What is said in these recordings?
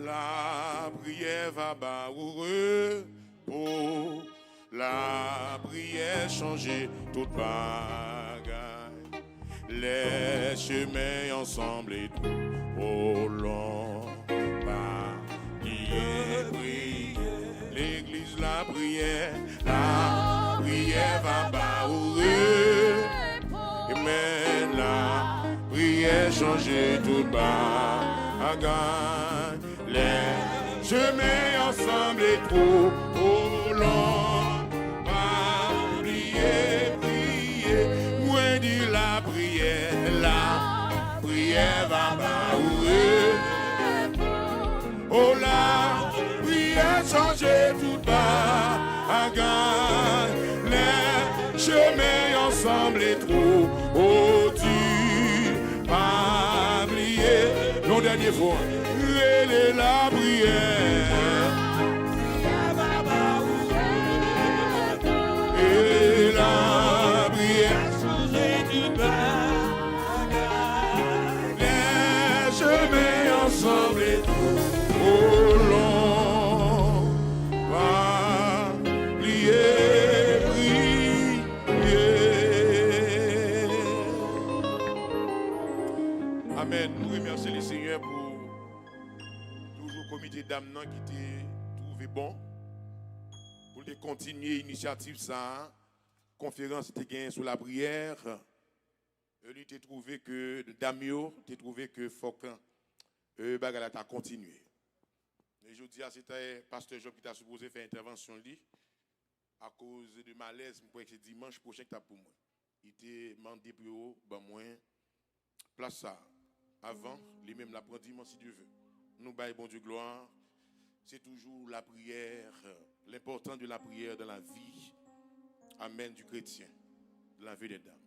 La prière va bas pour la prière changer toute bagaille. Les chemins ensemble et tout au long. Prier. L'église, la prière va bas et mais la prière changer toute bagaille. Les chemins ensemble et trop au long. Prier. Moi dit la prière va bas oh la prière changer toute bagaille. Les chemins ensemble et trop au dur. Pas oublier. Non, dernier fois. Et la prière. Et la prière changer toute bagaille. Les chemins ensemble et trop au long. Va prier. Amen. Nous remercions le Seigneur pour toujours le comité d'âme qui t'a trouvé bon pour de continuer l'initiative ça. Conférence était gagnée sur la prière. Lui t'a trouvé que Damio, t'a trouvé que Fauquin bagala t'a continué. Et je dis c'était pasteur Job qui t'a supposé faire intervention lui à cause de malaise pour que dimanche prochain que t'as pour moi. Il était demandé pour ben moi place ça avant lui-même la prend dimanche si Dieu veut. Nous baillons bon Dieu gloire. C'est toujours la prière, l'important de la prière dans la vie. Amen du chrétien, de la vie des dames.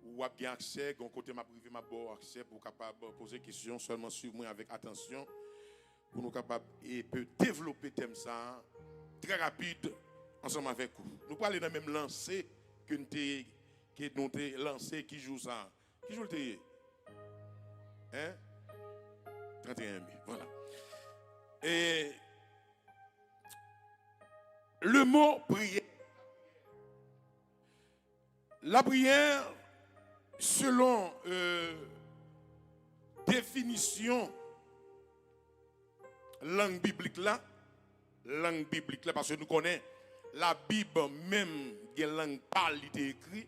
Ou a bien accès, on côté ma privé m'a bon accès pour capable poser des questions seulement suivre moi avec attention pour nous capable et peut développer thème ça très rapide ensemble avec vous. Nous parlons dans même lancer que nous t'ai lancé qui joue ça. Qui joue le thé? Hein? 31 000, voilà. Et le mot prière. La prière, selon définition langue biblique là, parce que nous connaissons la Bible même, qui est langue parle, il était écrit.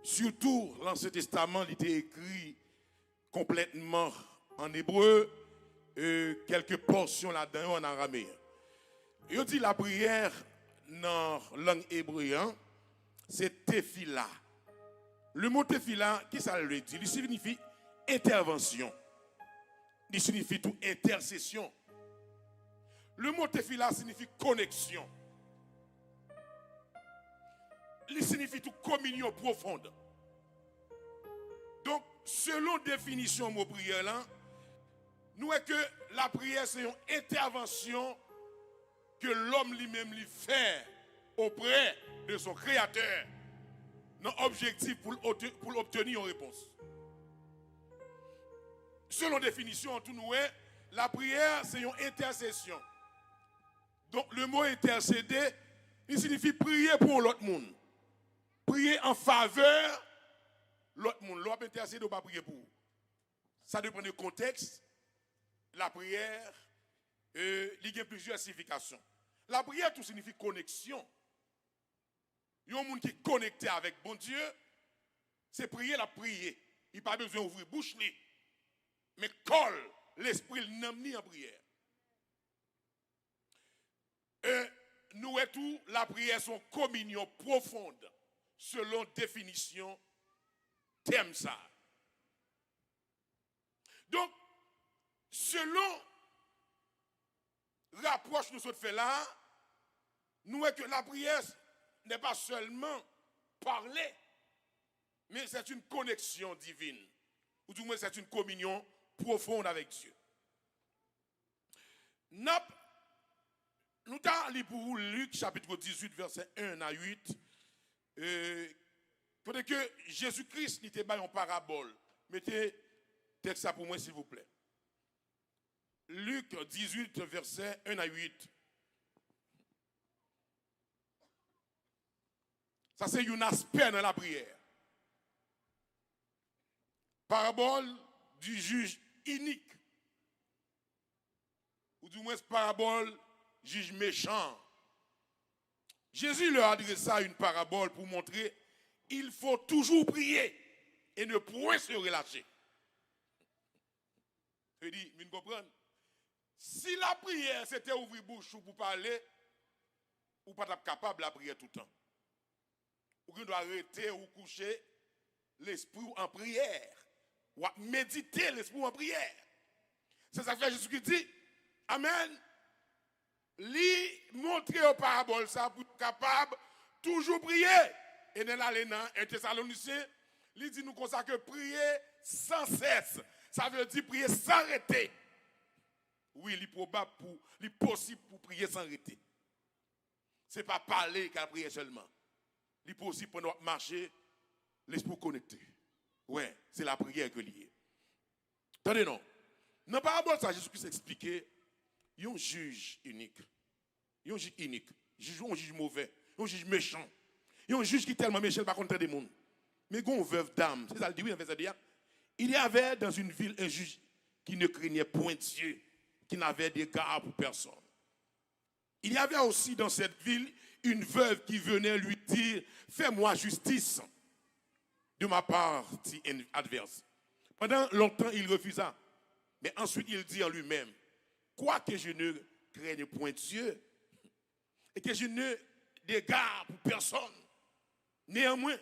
Surtout l'Ancien Testament, il était écrit complètement en hébreu, quelques portions là-dedans en araméen. Il dit la prière dans la langue hébreu, c'est tefila. Le mot tefila, qui ça le dit? Il signifie intervention. Il signifie tout intercession. Le mot tefila signifie connexion. Il signifie tout communion profonde. Donc, selon définition mot prière là, nous est que la prière c'est une intervention que l'homme lui-même lui fait auprès de son créateur dans l'objectif pour obtenir une réponse. Selon définition, tout nous est, la prière c'est une intercession. Donc le mot intercéder, il signifie prier pour l'autre monde. Prier en faveur de l'autre monde. L'autre intercéder ou pas prier pour. Ça dépend du contexte. La prière, il y a plusieurs significations. La prière, tout signifie connexion. Il y a un monde qui est connecté avec bon Dieu, c'est prier la prière. Il n'y a pas besoin d'ouvrir bouche, mais colle l'esprit ni en prière. Nous et tout, la prière, son communion profonde, selon définition, thème ça. Donc, selon l'approche que nous sommes fait là, nous est que la prière n'est pas seulement parler, mais c'est une connexion divine. Ou du moins, c'est une communion profonde avec Dieu. Nous avons pour vous Luc chapitre 18, verset 1 à 8. Pour que Jésus-Christ n'était pas en parabole. Mettez texte ça pour moi, s'il vous plaît. Luc 18, verset 1 à 8. Ça, c'est un aspect dans la prière. Parabole du juge inique. Ou du moins, parabole juge méchant. Jésus leur adressa une parabole pour montrer qu'il faut toujours prier et ne point se relâcher. Je dis, vous comprenez? Si la prière c'était ouvrir bouche pour parler, ou pas capable de prier tout le temps. Ou doit arrêter ou coucher l'esprit en prière. Ou méditer l'esprit en prière. C'est ça que fait Jésus qui dit, Amen. Lui montrer aux paraboles ça pour être capable toujours prier. Et dans l'Alléna, un Thessaloniciens, il dit nous comme ça que prier sans cesse. Ça veut dire prier sans arrêter. Oui, il est probable pour, il est possible pour prier sans arrêter. Ce n'est pas parler qu'à prier seulement. Il est possible pour nous marcher, l'esprit connecté. Oui, c'est la prière que lié. Attendez non. Dans la parabole, ça, Jésus-Christ expliquait, il y a un juge unique. Il y a un juge unique. Un juge mauvais. Un juge méchant. Il y a un juge qui est tellement méchant, par contre, des mondes. Mais il y a une veuve d'âme. C'est ça le dit, oui, en fait, ça dit. Il y avait dans une ville un juge qui ne craignait point Dieu, qui n'avait d'égard pour personne. Il y avait aussi dans cette ville une veuve qui venait lui dire, fais-moi justice de ma partie adverse. Pendant longtemps, il refusa. Mais ensuite, il dit en lui-même, quoique je ne craigne point Dieu, et que je ne d'égard pour personne, néanmoins,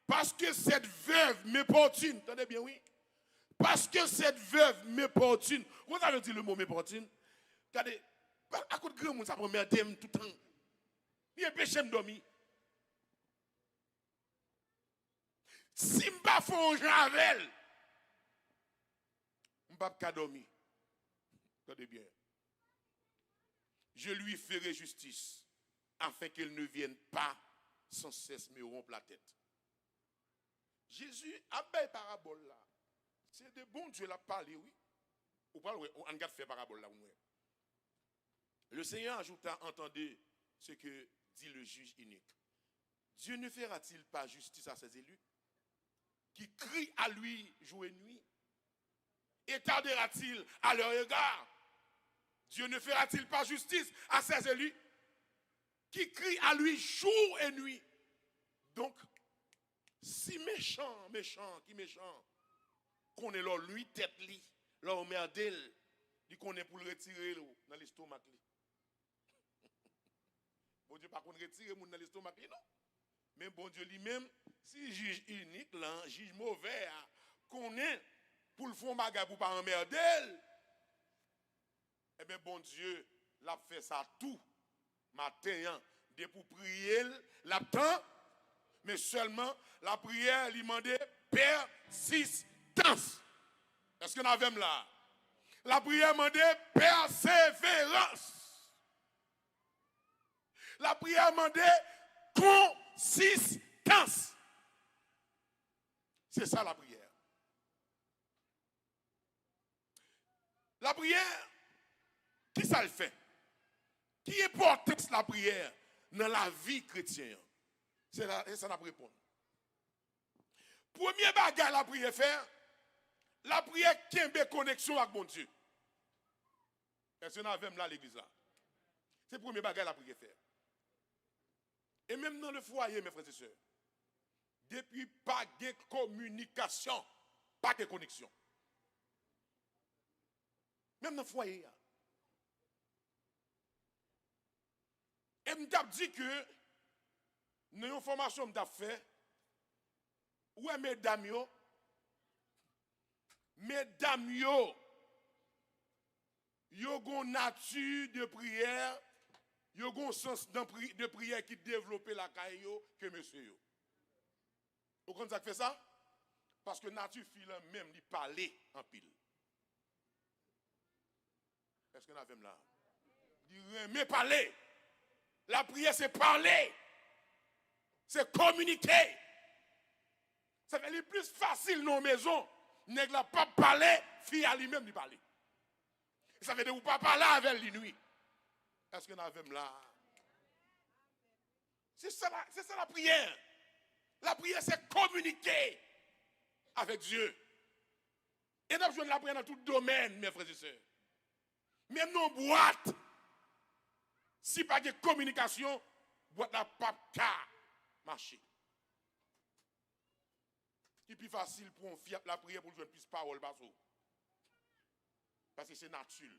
parce que cette veuve m'importune, entendez bien, oui, parce que cette veuve m'importune, vous avez dit le mot m'importune, regardez, à côté de grand monde, ça prend merde tout le temps. Il y a un péché m'dormi. Si je ne fais pas javel, je ne peux pas dormir. Regardez bien. Je lui ferai justice afin qu'elle ne vienne pas sans cesse me rompre la tête. Jésus a fait parabole là. C'est de bon Dieu l'a parlé, oui. On regarde faire parabole là. Le Seigneur ajouta, entendez ce que dit le juge unique. Dieu ne fera-t-il pas justice à ses élus qui crient à lui jour et nuit? Et tardera-t-il à leur égard? Dieu ne fera-t-il pas justice à ses élus qui crient à lui jour et nuit? Donc, si méchant, qu'on est là, lui, tête li, là, on merdel, dit qu'on est pour le retirer dans l'estomac. Bon Dieu, pas qu'on retire dans l'estomac, non? Mais bon Dieu lui-même, si juge unique, là, juge mauvais, qu'on est pour le fond bagage pour pas emmerder, eh bien, bon Dieu, l'a fait ça tout matin, de pour prier, l'attend, mais seulement la prière lui demandait persistance. Est-ce qu'on avait là? La prière demandait persévérance. La prière demandait consistance. C'est ça la prière. La prière, qui ça le fait? Qui est porté la prière dans la vie chrétienne? C'est ça la réponse. Premier bagage la prière faire, la prière qui a une connexion avec mon Dieu. Est-ce qu'on a même là l'église là? C'est le premier bagage la prière faire. Et même dans le foyer, mes frères et sœurs, depuis pas de communication, pas de connexion. Même dans le foyer. Et je me dit que nous avons une formation que fait. Ouais, mesdames, yo, ont une nature de prière, yo ont un sens de prière qui développe la caille que monsieur yo. Vous comprenez ça que fait ça? Parce que nature filant même lui parler en pile. Est-ce que nous avons là? Mais parler. La prière c'est parler. C'est communiquer. Ça fait le plus facile dans nos maisons. Nèg la pas parler, fille à lui-même lui parler. Ça veut dire que vous ne pouvez pas parler avec lui nuit. Est-ce que nous avons là? C'est ça la prière. La prière, c'est communiquer avec Dieu. Et nous avons la prière dans tout domaine, mes frères et sœurs. Même nos boîtes, si pas de communication, boîte n'a pas qu'à marcher. C'est plus facile pour la prière pour jouer plus de paroles parce que c'est naturel.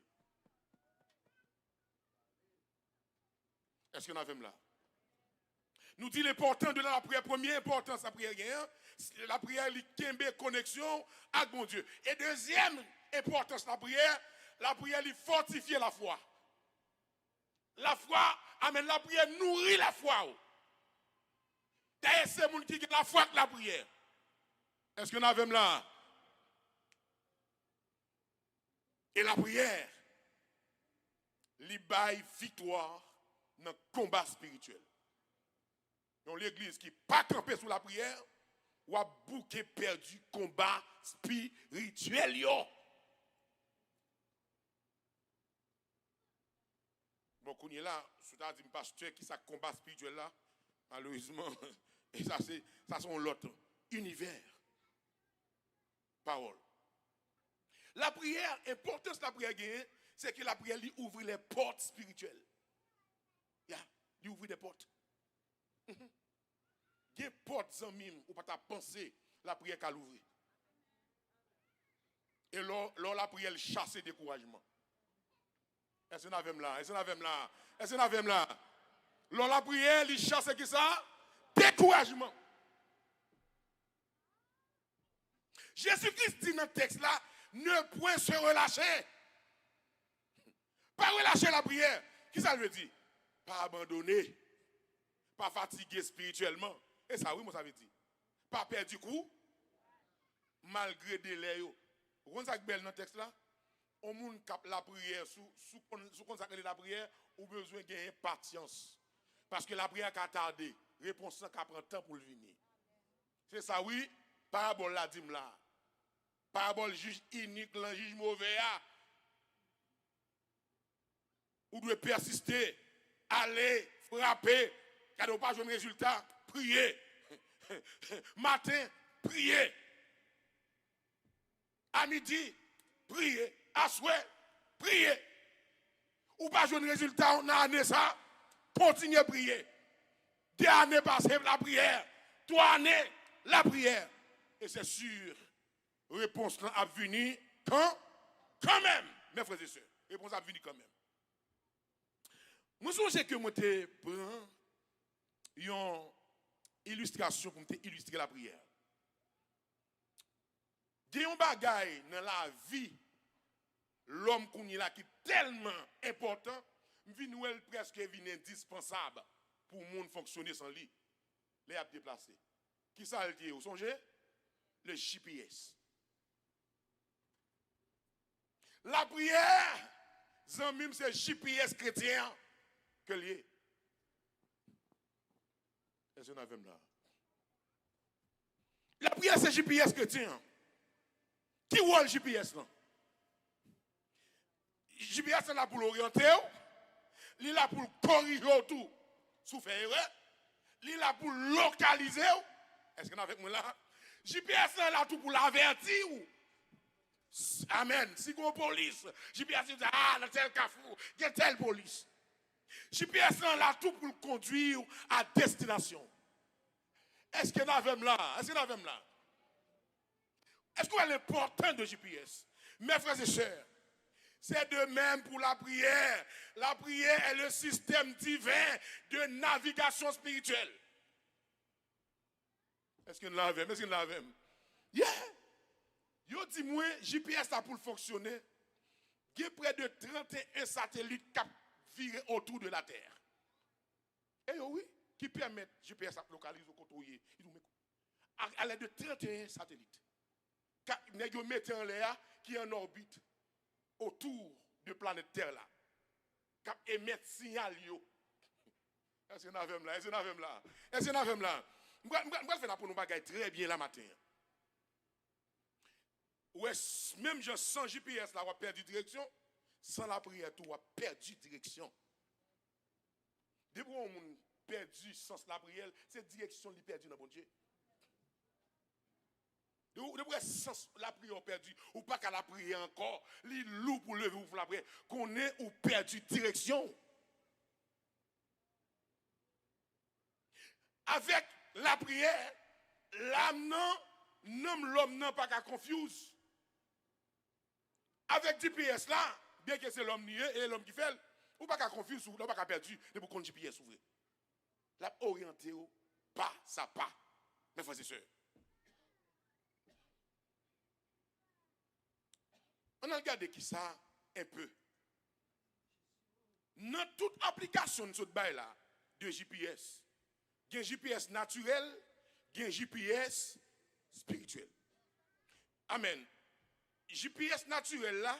Est-ce que nous avons là? Nous dit l'important de la prière, première importance de la prière, la prière, elle connexion avec mon Dieu. Et deuxième importance de la prière, elle fortifie la foi. La foi, amène la prière, nourrit la foi. D'ailleurs, c'est mon qui a la foi que la prière. Est-ce que nous avons là? Et la prière, elle baille victoire dans le combat spirituel. Dans l'église qui n'est pas campée sous la prière, ou a bouquet perdu combat spirituel. Bon, qu'on est là, c'est-à-dire pasteur qui ça combat spirituel là, malheureusement, et ça c'est l'autre univers. Parole. La prière, l'importance de la prière, c'est que la prière lui ouvre les portes spirituelles. Il ouvre des portes. Il y a des portes en mime où pas penser la prière qu'à l'ouvrir. Et là, la prière chasse le découragement. Est-ce que nous avons là? Est-ce que nous avons là? Est-ce que nous avons là? Là, la prière, il chasse qui ça? Découragement. Jésus-Christ dit dans le texte là, ne point se relâcher. Pas relâcher la prière. Qui ça veut dire? Pas abandonner. Pas fatigué spirituellement. Et ça, oui, moi, ça veut dire. Pas perdre du coup. Malgré des délai. Vous comprenez ça que belle dans le texte là? On moun cap la prière, sous consacrer la prière, ou besoin de gagner patience. Parce que la prière a tardé. Réponse qui prend temps pour le venir. C'est ça, oui. Parabole la dit là. Parabole juge unique, le juge mauvais. Ou doit persister, aller, frapper, quand on pas jouer un résultat, prier. Matin, prier. À midi, prier. À souhait, prier. Ou pas jouer un résultat, on a année ça, continuez à prier. 2 années passées, la prière. 3 années, la prière. Et c'est sûr, réponse à venir quand même, mes frères et sœurs. Réponse à venir quand même. Moi, je pense que moi, je prends une illustration pour illustrer la prière. Il y a un bagage dans la vie, l'homme qu'on est là qui est tellement important, nous presque indispensable pour le monde fonctionner sans lui. Les a déplacé. Qui ça le dit? Vous songez? Le GPS. La prière, c'est GPS chrétien que lié. Est-ce que nous avons là? La prière, c'est GPS chrétien. Qui voit le GPS là? GPS est là pour l'orienter, il est là pour corriger tout sous faire erreur, il est là pour localiser. Est-ce que nous avons là? GPS est là tout pour l'avertir. Amen. Si vous avez police, GPS dit dans tel carrefour, il y a telle police. GPS est là tout pour le conduire à destination. Est-ce que nous avons là? Est-ce que nous avons là? Est-ce que c'est important de GPS? Mes frères et sœurs, c'est de même pour la prière. La prière est le système divin de navigation spirituelle. Est-ce que nous l'avons? Est-ce que nous l'avons? Yeah! Yo dit moi, GPS a pour fonctionner. Il y a près de 31 satellites qui virent autour de la Terre. Et oui, qui permettent GPS à localiser au côté. À l'aide de 31 satellites. Nous mettons en l'air qui est en orbite autour de la planète Terre là. Qui émettent signal. Est-ce que nous avons là? Est-ce que nous avons là? Est-ce que nous avons là? Je vais faire pour nous bagailler très bien la matin. Ouais, même je sans GPS là, on va perdre direction. Sans la prière, tu as perdu direction. Depuis qu'on a perdu sens la prière, c'est direction qui perdue dans bon Dieu. Depuis sens la prière perdu, ou pas qu'à la prière encore, les loups pour lever ou pour la prière, qu'on est ou perdu direction. Avec la prière, l'âme non, l'homme n'a pas qu'à confuse. Avec GPS là, bien que c'est l'homme nié et l'homme qui fait, ou pas qu'à confuse, ou pas qu'à perdu, de pour qu'on GPS ouvre. La orienté pas, ça pas. Mes frères et sœurs. On a regardé qui ça un peu. Dans toute application de ce bail là, de GPS, il y a un GPS naturel, il y a un GPS spirituel. Amen. GPS naturel là,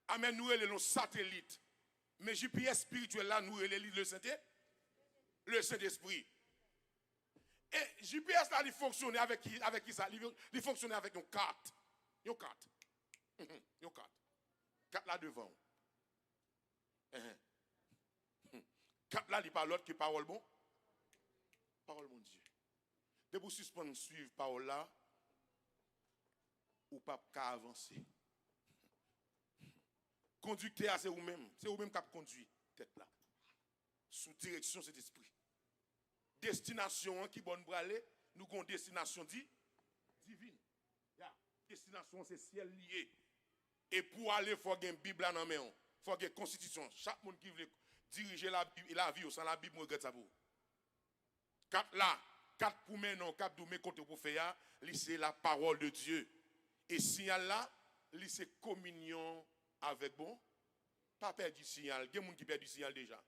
amen, nous les satellites. Mais GPS spirituel là, nous les le Saint-Esprit. Et GPS là, il fonctionne avec qui ça? Il fonctionne avec une carte. Une carte. Une carte. Carte là devant. Carte là, il parle l'autre qui parole bon. Parole mon Dieu. De vous suspendre suivre parole là, ou pas qu'à avancer. Conducteur, c'est vous-même. C'est vous-même qui conduit tête là. Sous direction cet esprit. Destination qui bonne pour aller, nous avons une destination divine. Destination, c'est ciel lié. Et pour aller, il faut avoir une Bible dans la main. Il faut avoir une constitution. Chaque monde qui veut diriger la vie sans la Bible, regarde ça pour. Quatre là, quatre pour maintenant, quatre pour mes côtés pour faire, c'est la parole de Dieu. Et signal là, c'est communion avec bon. Pas perdre du signal. Il y a des gens qui perdent du signal déjà.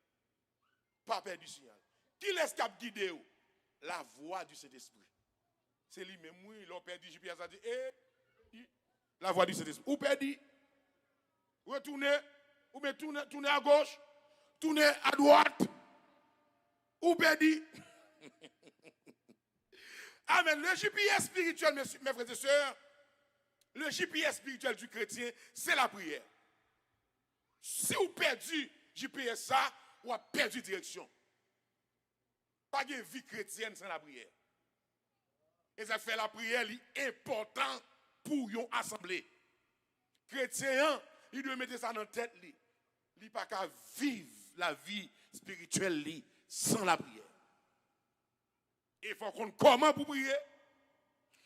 Pas perdre du signal. Qui laisse cap guider? La voix du Saint-Esprit. C'est lui-même, oui, l'on perd du GPS, ça dit, la voix du Saint-Esprit. Ou perdu? Retournez, ou bien tournez à gauche, tournez à droite, ou perdu? Amen. Le GPS spirituel, mes frères et sœurs, le GPS spirituel du chrétien, c'est la prière. Si vous perdez GPS ça, vous avez perdu direction. Pas de vie chrétienne sans la prière. Et ça fait la prière important pour une assemblée. Chrétien, il doit mettre ça dans la tête. Il ne peut pas vivre la vie spirituelle sans la prière. Il faut qu'on comment pour prier.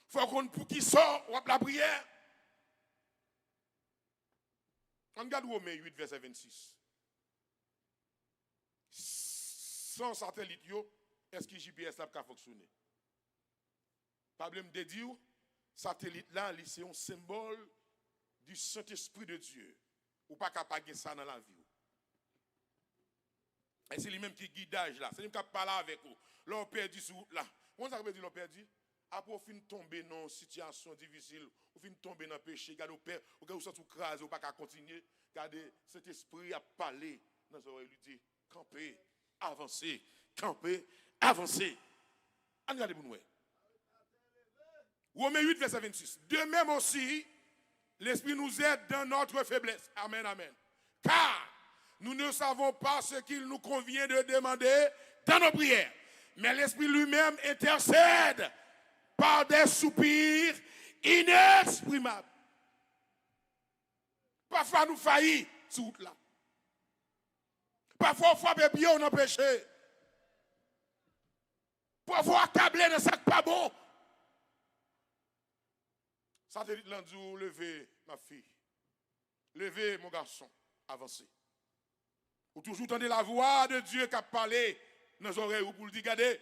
Il faut qu'on pour qui sort la prière. On regarde Romains 8, verset 26. Sans satellite, est-ce que GPS n'a pas fonctionné? Problème de dire, satellite là, c'est un symbole du Saint-Esprit de Dieu. Ou pas capable de ça dans la vie. Et c'est lui-même qui guidage là. C'est lui qui parle avec vous. L'on perdu sous là. Comment ça veut dire l'on perdu? Après, on finit tomber dans une situation difficile, on finit tomber dans le péché, regardez, vous sentez craser, vous ne pouvez pas continuer. Regardez, cet esprit a parlé dans nos oreilles, il dit, camper, avancer, camper, avancer. Regardez pour nous. Romains 8, verset 26. De même aussi, l'Esprit nous aide dans notre faiblesse. Amen, amen. Car nous ne savons pas ce qu'il nous convient de demander dans nos prières. Mais l'Esprit lui-même intercède par des soupirs inexprimables. Parfois nous faillissons sur route là. Parfois on frappe bien on empêche. Parfois accablé dans sac pas bon. Satellite landou, levez ma fille. Levez mon garçon, avancez. Ou toujours entendez la voix de Dieu qui a parlé dans les oreilles ou pour le dire, regardez,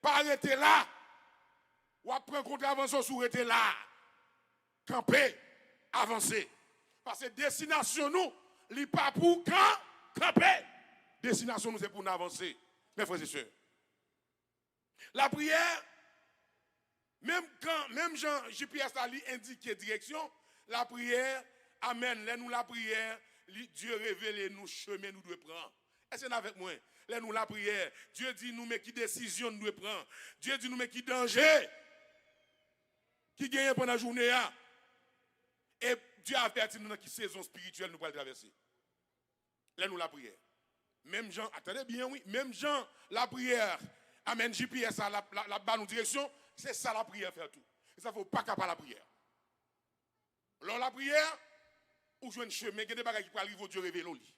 pas arrêter là. Ou après contravention sur arrêter là. Camper, avancer. Parce que destination nous, n'est pas pour camper. Destination nous c'est pour nous avancer. Mes frères et sœurs. La prière, même Jean GPS a indiqué direction, la prière, amen, là nous la prière, Dieu révèle nous chemin nous devons prendre. Est-ce que c'est avec moi? Là nous la prière, Dieu dit nous mais qui décision nous devons prendre. Dieu dit nous mais qui danger qui gagne pendant la journée. Et Dieu avertit nous dans quelle saison spirituelle nous allons traverser. Là, nous la prière. Même Jean, attendez bien, oui, même Jean, la prière, amène GPS à la bonne direction, c'est ça la prière faire tout. Et ça ne faut pas capable la prière. Alors la prière, ou jouer un chemin, il y a des bagages qui peuvent arriver au Dieu révélé au lit.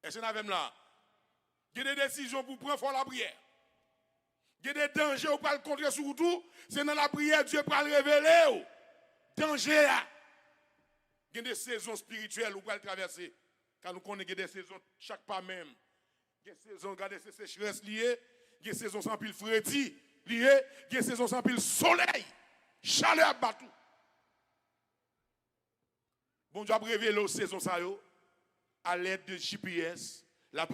Est-ce que nous avons là? Il y a des décisions pour prendre pour la prière. Il y a des dangers pour le contrer sur tout. C'est dans la prière Dieu peut le révéler. Danger. Il y a des saisons spirituelles où on peut le traverser. Car nous connaissons des saisons chaque pas même. Il y a des saisons, regardez ces sécheresses liées. Il y a des saisons sans pile fréti liées. Il y a des saisons sans pile soleil. Chaleur battu. Bon Dieu a révélé aux saisons ça à l'aide de GPS. La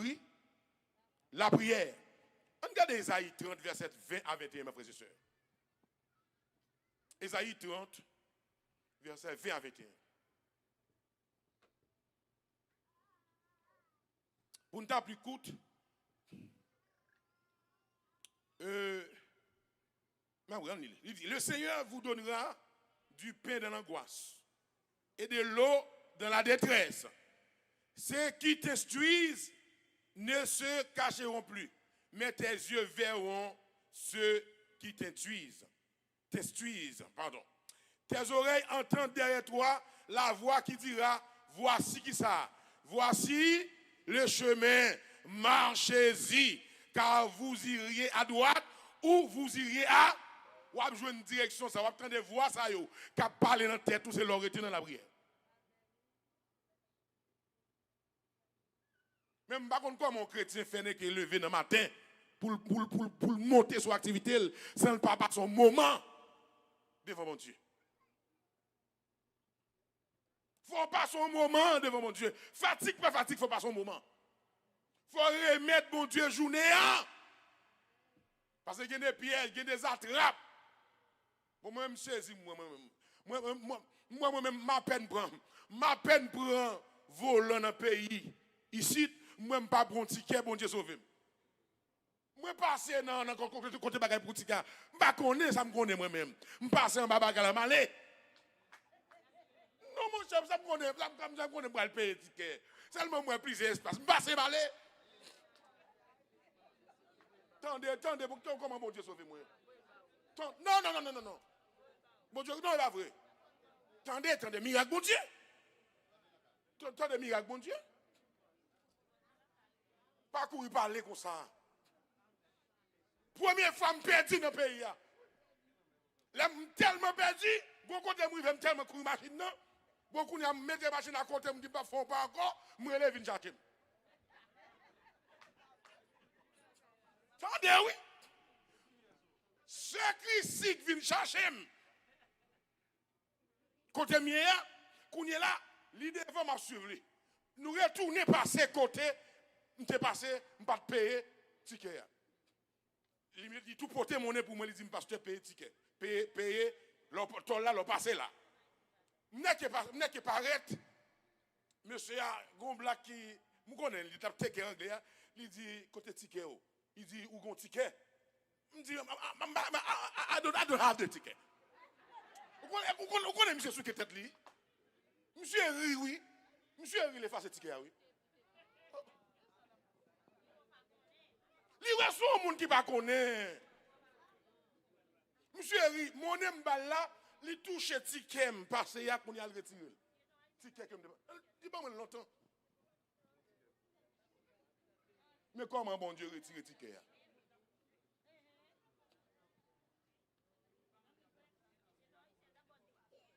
prière. Regardez Ésaïe 30, verset 20 à 21, mes frères et sœurs. Ésaïe 30, verset 20 à 21. Pour ne pas plus courte, il dit, le Seigneur vous donnera du pain dans l'angoisse et de l'eau dans la détresse. Ceux qui t'instruisent ne se cacheront plus, mais tes yeux verront ceux qui t'instruisent. Tes oreilles entendent derrière toi la voix qui dira, voici qui ça, voici le chemin, marchez-y, car vous iriez à droite ou vous iriez à... Ou à jouer une direction, ça va prendre des voix, ça y est, qui parlent dans la tête, tout c'est leur dans la prière. Même pas contre quoi mon chrétien fait qu'il est levé dans le matin pour monter son activité, sans pas passer son moment devant mon Dieu. Il faut pas son moment devant mon Dieu. Fatigue, pas fatigue, il faut pas son moment. Il faut remettre mon Dieu journée. Parce qu'il y a des pièges, il y a des attrapes. Moi-même, je saisis moi-même, ma peine prend volant dans le pays. Ici, moi-même, pas bon ticket, bon Dieu sauve. Moi, passer dans le côté bagage pour ticket. Je ne connais pas, ça me connaît moi-même. Je passe en bagage à la malée. Non, mon chef, ça me connaît pour le payer ticket. Seulement, moi, plus d'espace. Je passe en malée. Attendez, comment mon Dieu sauve moi? Non. Mon Dieu, non, c'est pas vrai. Attendez, miracle, mon Dieu. Attendez, miracle, mon Dieu. Pas courir parler comme ça. Première femme perdue dans le pays. Là, tellement perdu, beaucoup de gens tellement courir machine. Beaucoup de gens mettent des machines à côté, me disent pas, font pas encore, je relève une jaquette. Attendez, oui. Ce Christ qui vient chercher. Côté mien, qu'on est là, l'idée va m'a suivre. Nous retourner passer côté, nous t'ai passé, nous pas payer ticket. Il dit tout porter monnaie pour moi, il dit pas payer ticket. Payer l'autre là, le passer là. N'est que paraître monsieur a gon black qui me connaît, il tape ticket anglais, il dit côté ticket. Il dit où gon ticket? Il dit I don't have the ticket. Vous connaissez monsieur sous qui tête li? Monsieur ri oui. Monsieur ri les face ticket oui. Li wè son moun qui pas connaît. Monsieur ri, mon mbal là, li touche ticket parce y a qu'on y a le retirer. Ticket que me dit pas moi longtemps. Mais comment bon Dieu retire ticket?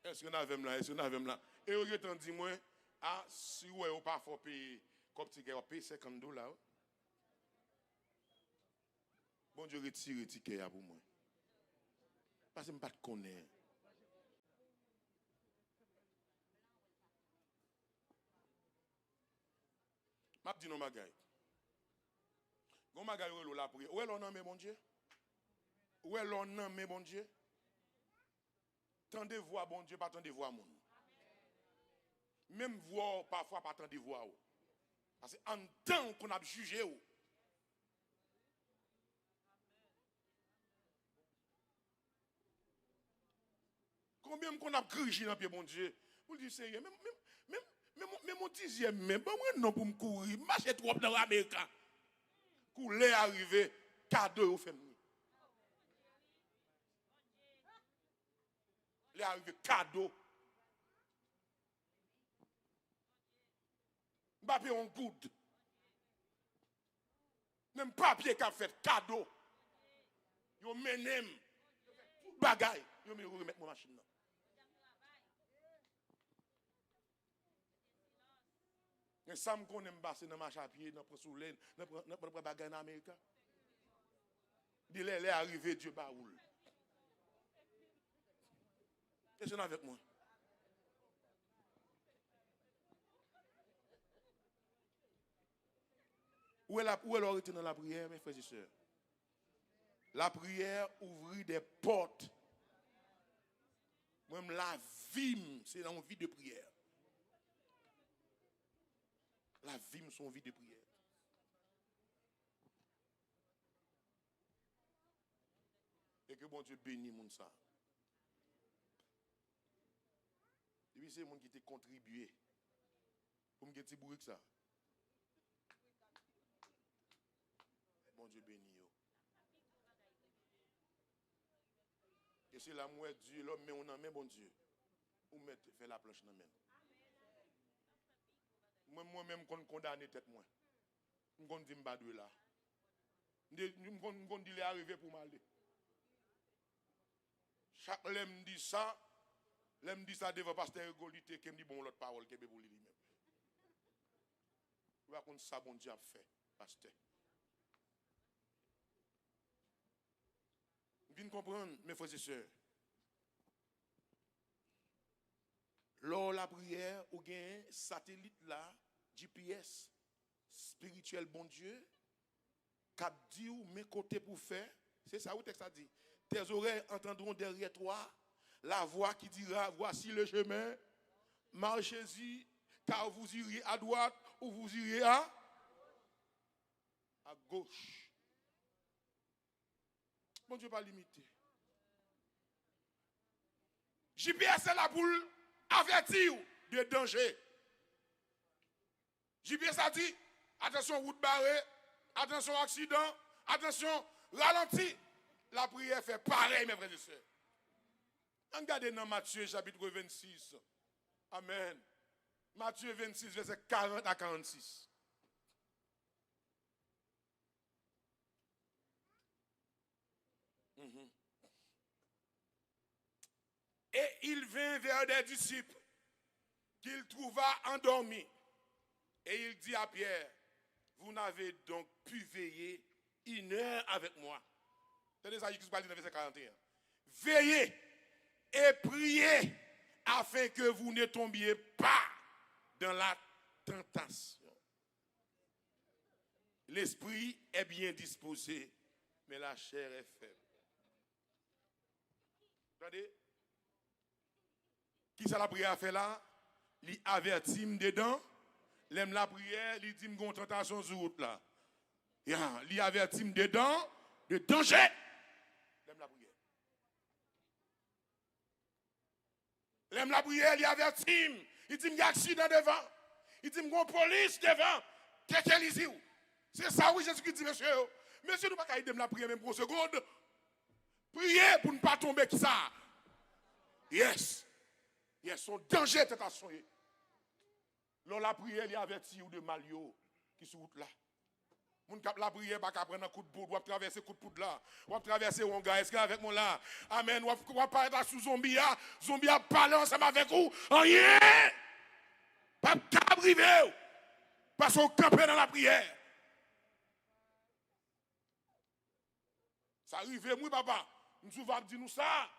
Est-ce que nous avons là? Est-ce que nous avons là? Et au lieu de dire, moi, si vous n'avez pas fait payer comme ticket, vous payez $50. Bon Dieu retire le ticket pour moi. Parce que je ne connais pas. Je dis non, Magaï. Gon Magaï, où est la prière? Où est l'on nomme, mon Dieu? Où est l'on nomme, mon Dieu? Tendez voix, bon Dieu, pas tendez voix, mon. Même voix, parfois, pas tendez voix. Parce qu'en temps qu'on a jugé, combien qu'on a grigé dans le pied, bon Dieu, Pour dire sérieux, même mon dixième, même pas moi non pour me courir, marcher trop dans l'Amérique. Couler arrivé, cadeau au fait. Il est arrivé cadeau. Papier on good. Même papier qu'a fait cadeau. Yo menem. Bagay. Yo me remettre mon machine là. Et ça me connaît passer dans marche à pied, dans le soleil, dans le bagay en Amérique. Il est arrivé Dieu baoul. Qu'est-ce que avec moi? Où est l'arrêté dans la prière, mes frères et sœurs? La prière ouvrit des portes. Même la vie, c'est une vie de prière. La vie, c'est une vie de prière. Et que bon Dieu bénisse moun ça. Et puis c'est moun qui t'a contribué. Pour me dire petit bourrique ça. Bon Dieu bénisse yo. Et c'est la mouette Dieu, l'homme met on en main bon Dieu. Ou mettre faire la planche dans main. Moi-même qu'on condamne tête moi. On dit m'ba de là. On dit il est arrivé pour m'aller. Chaque l'aime dit ça devant pasteur Golité qui me dit bon l'autre parole qui est pour lui-même. Il va qu'on ça bon Dieu a fait pasteur. Vous comprendre mes frères et sœurs. Lors la prière ou gain satellite là GPS spirituel bon Dieu cap dit ou mes côtés pour faire, c'est ça où texte a dit. Tes oreilles entendront derrière toi la voix qui dira voici le chemin, marchez-y car vous irez à droite ou vous irez à gauche. Bon Dieu pas limité. GPS est là pour avertir de danger. GPS a dit attention route barrée, attention accident, attention ralenti. La prière fait pareil mes frères et sœurs. Regardez dans Matthieu chapitre 26. Amen. Matthieu 26 verset 40 à 46. Et il vint vers des disciples qu'il trouva endormis. Et il dit à Pierre, vous n'avez donc pu veiller 1 heure avec moi. C'est ça qui se passe dans verset 41. Veillez et priez afin que vous ne tombiez pas dans la tentation. L'esprit est bien disposé, mais la chair est faible. Regardez. Qui ça la prière a fait là? Il avertit dedans. L'aime la prière, il dit une tentation sur route là. Il avertit dedans de danger. L'aime la prière. L'aime la prière, il avertit. Il dit il y a accident devant. Il dit il y a police devant. Qu'est-ce qu'il dit? C'est ça oui Jésus qui dit monsieur. Monsieur nous pas qu'à aider la prière même pour une seconde. Priez pour ne pas tomber qui ça. Yes. Il y a son danger tentation. Lors la prière, il avertit ou de malio qui sur route là. Moun kap la prière pas prendre un coup de poudre, ou traverser coup de poudre là, ou traverser un gars, est-ce que avec moi là? Amen, ou pas être sous zombie a parlé ensemble avec vous. Rien. Pas privé. Parce qu'on campe dans la prière. Ça arrive moi papa, nous souvent dit nous ça.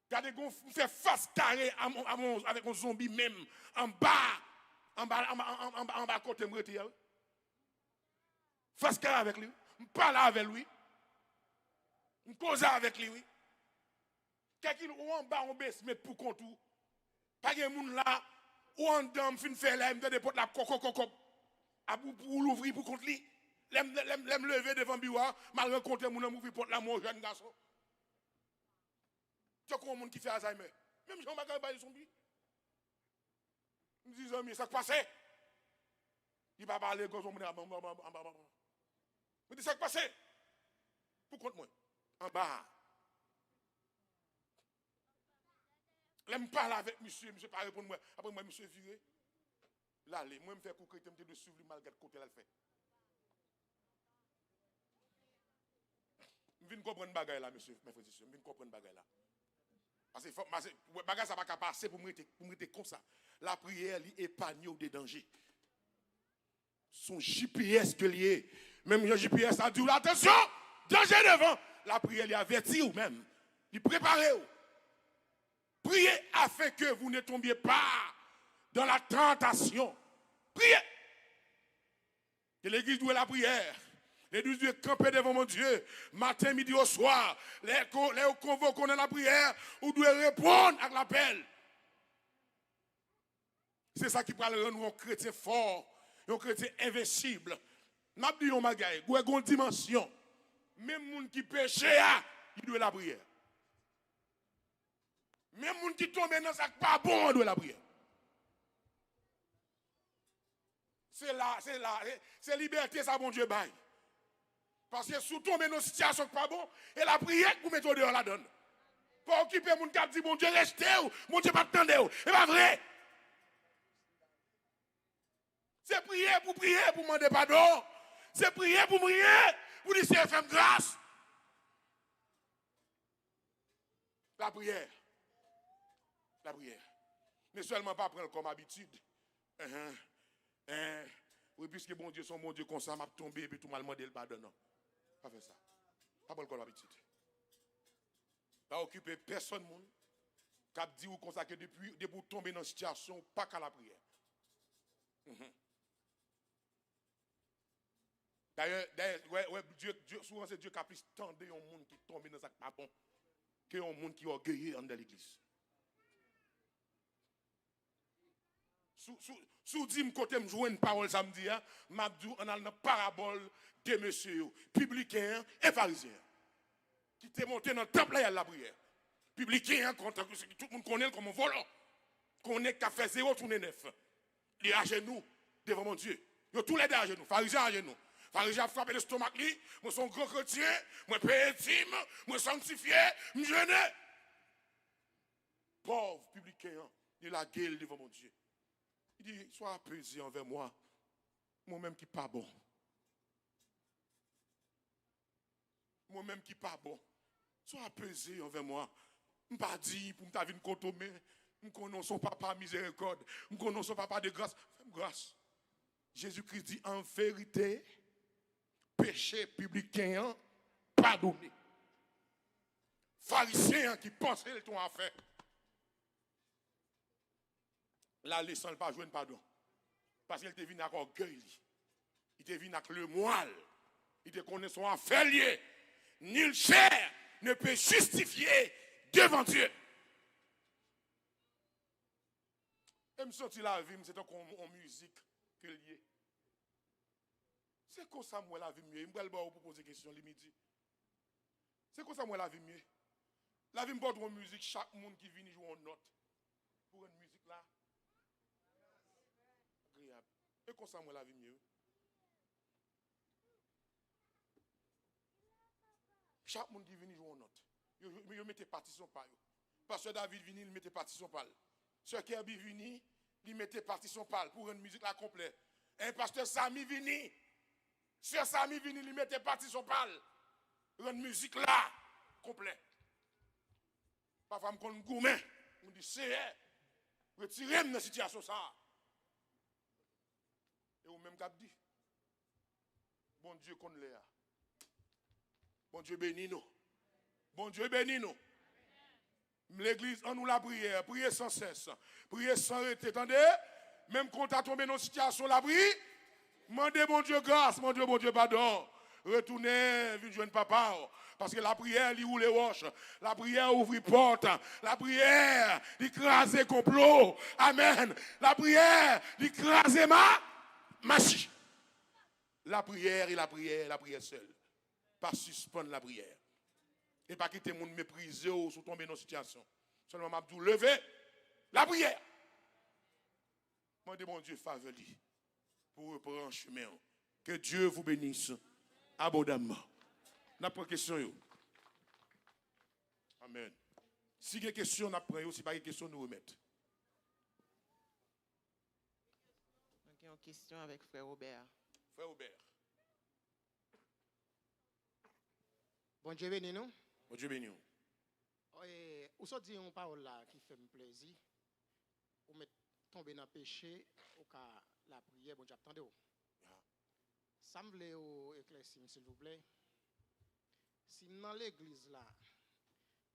Regardez, on fait face carré avec un zombie même, en bas côté de moi. Face carré avec lui. Je parle avec lui. Je cause avec lui. Quelqu'un ou en bas, on baisse, mais pour compte tout. Pas de monde là, ou en dedans, fin faire là, il me donne des potes là, coco. Pour l'ouvrir pour compte lui. L'aime lever devant le bureau, mal rencontrer mon ouvrir porte là, mon jeune garçon. Tu as un monde qui fait Alzheimer. Même si on m'a gagné zombie. Je me dis, mais ça qui passait. Il va parler quand on me dit, je dis, ça qui passait. Pour compte moi. En bas. Là, je parle avec monsieur pas répondre moi. Après, moi, monsieur viré. Là, moi, je me fais couper, je me suivre malgré le côté là, le fait. Je viens de comprendre le bagage là, monsieur, mes frères et sœurs. Je viens de comprendre le bagage là. Parce que le bagage, ça ne va pas passer pour me rester comme ça. La prière, elle épargne des dangers. Son GPS que lié. Même le GPS a dit, attention, danger devant. La prière, elle avertit ou même. Il prépare. Priez afin que vous ne tombiez pas dans la tentation. Priez. Que l'église doit la prière. L'église doit camper devant mon Dieu. Matin, midi, au soir. Les convoquons dans la prière. Vous devez répondre à l'appel. C'est ça qui parle de nous un chrétien fort. Un chrétien invincible. M'a dit on magaye. Il y a une dimension. Même les gens qui péchent, ils doivent la prière. Même les gens qui tombent dans ça pas bon, ils doivent la prière. C'est liberté, ça, bon Dieu, bail. Parce que si vous tombez dans une situation pas bon, et la prière, vous mettez dehors la donne. Pour occuper mon cap, dit, bon Dieu, restez, mon Dieu, pas attendre. C'est pas vrai. C'est prier pour demander pardon. C'est prier, pour dire c'est faire grâce. La prière. La prière. Mais seulement pas prendre comme habitude. Oui, puisque bon Dieu, son bon Dieu, comme ça, m'a tombé et puis tout m'a demandé le pardon. Non. Pas faire ça. Pas prendre comme habitude. Pas occuper personne, monde. Cap dit ou comme ça que depuis tomber dans une situation, pas qu'à la prière. D'ailleurs, Dieu, souvent c'est Dieu qui a plus tendre un monde qui tombe dans un pas bon que un monde qui est orgueilleux dans l'église. Sous dit côté me jouer une parole samedi, m'a dit on a une parabole de messieurs publicains et pharisiens qui étaient montés dans le temple à la prière. Publicains, tout le monde connaît comme un volant. Connaît qu'à faire 0 tourner 9. Il est à genoux devant mon Dieu. Ils ont tous les deux à genoux, pharisiens à genoux. Pharisiens frappé l'estomac, moi suis un gros chrétien, moi payé dîme, moi sanctifié, je jeûne. Pauvre publicain, il a gueule devant mon Dieu. Il dit, sois apaisé envers moi, moi-même qui pas bon. Moi-même qui pas bon. Sois apaisé envers moi. Je ne pas dit pour me venir contomber. Je connais son papa miséricorde. Je connais son papa de grâce. Fais-moi grâce. Jésus-Christ dit en vérité, péché publicain, pardonné. Pharisien qui pensait ton affaire. Là, les sans pas jouer pardon. Parce qu'il te venu avec orgueil. Il te venu avec le moelle. Il te connaît son affaire lié. Nul chair ne peut justifier devant Dieu. Et me sentir la vie, c'est en musique que lié. C'est comme ça moi la vie mieux. Je vais vous poser des questions le midi. C'est comme ça moi la vie mieux. La vie me porte en musique, chaque monde qui vient jouer en note. Pour une musique là. Agréable. Et comme ça moi la vie mieux. Chaque monde qui vient jouer en note. Vous mettez partition par eux. Pasteur David vini, il mettait partition par. Sœur Kirby vini, il mettait partition par pour une musique là complète. Un pasteur Sami vini. Sœur Sami vini, il mettait partition par. Une musique là complète. Parfois, je me gourmet. Je me dis, c'est retirez-moi dans la situation ça. Et vous même cap dit, bon Dieu qu'on l'ait. Bon Dieu bénis nous. Bon Dieu bénis nous. L'église, en nous la prière, priez sans cesse. Priez sans arrêter. Attendez, même quand tu as tombé dans une situation, la prière, demandez bon Dieu grâce, bon Dieu pardon. Retournez, venez joindre papa. Parce que la prière, elle ouvre les roches. La prière ouvre les portes. La prière, elle crase complot. Amen. La prière, elle crase machi. La prière et la prière seule. Pas suspendre la prière. Et pas quitter le monde mépriser ou tomber dans une situation. Seulement, m'a dit, levez la prière. Demandez mon Dieu faveur pour reprendre un chemin. Que Dieu vous bénisse abondamment. N'a pas de question. Amen. Si il y a des questions, on apprend. Si pas de questions, nous remettons. Il y a une question avec frère Robert. Frère Robert. Bon Dieu béni nous. Bon Dieu béni. Ou ça dit une parole là qui fait me plaisir. Ou mettre tomber dans le péché, ou la prière, bon Dieu attendez. Ça me voulait éclaircir s'il vous plaît. Si dans l'église là,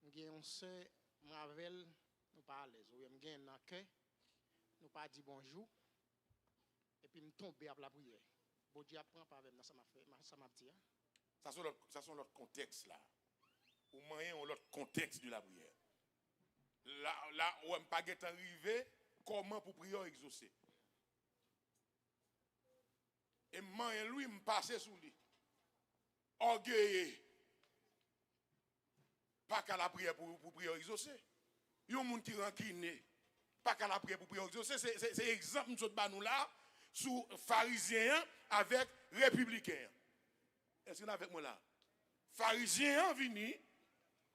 nous avons un sœur, Mavel, nous pas à l'aise. Ou nous avons un cœur, nous pas dit bonjour. Et puis nous tomber à la prière. Bon Dieu apprend pas avec ça m'a fait, ça m'a dit. Ça sont l'autre contexte là. Ou moyen ou l'autre contexte de la prière. Là où on pas est arrivé, comment pour prier exaucer. Et moyen lui me passer sous lui. Orgueilleux. Pas qu'à la prière pour prier exaucer. Il y a un monde qui rancune. Pas qu'à la prière pour prier exaucer. C'est exemple nous là sous pharisiens avec républicains. Est-ce que vous avec moi là? Pharisiens viennent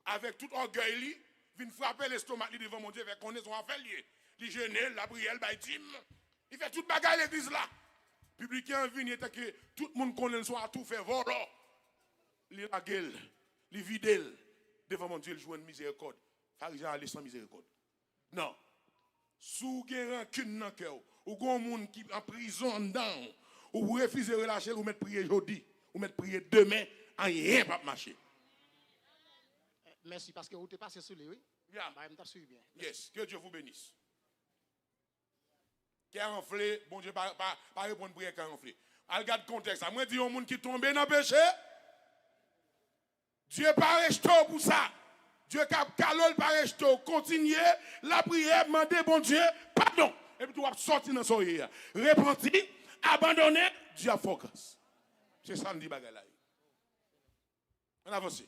avec tout orgueil, viennent frapper l'estomac devant mon Dieu avec connaissance en fait lié. Il jeûne, la prière, il fait toute bagarre à l'église là. Publicains viennent que tout le monde connaît le soir tout fait voler. Il la gueule, il vide devant mon Dieu, il joue une miséricorde. Pharisiens aller sans miséricorde. Non. Sous gen rancune dans cœur, ou gon monde qui en prison dedans, ou vous refusez de relâcher ou mettre prier aujourd'hui, ou mettre prier demain, rien pas marcher. Merci parce que vous êtes passé sur lui, oui. Bien. Bien. Yes, que Dieu vous bénisse. Qui a enflé, bon Dieu, pas répondre prière qui a enflé. Regarde le contexte. Moi, dis un monde qui tombe dans le péché. Dieu pas resté pour ça. Dieu cap calol pas resté. Continuez la prière, demandez bon Dieu, pardon. Et puis tu vas sortir dans son yeux. Repentir, abandonner, Dieu a focus. C'est ça, on dit bagay là. On avance.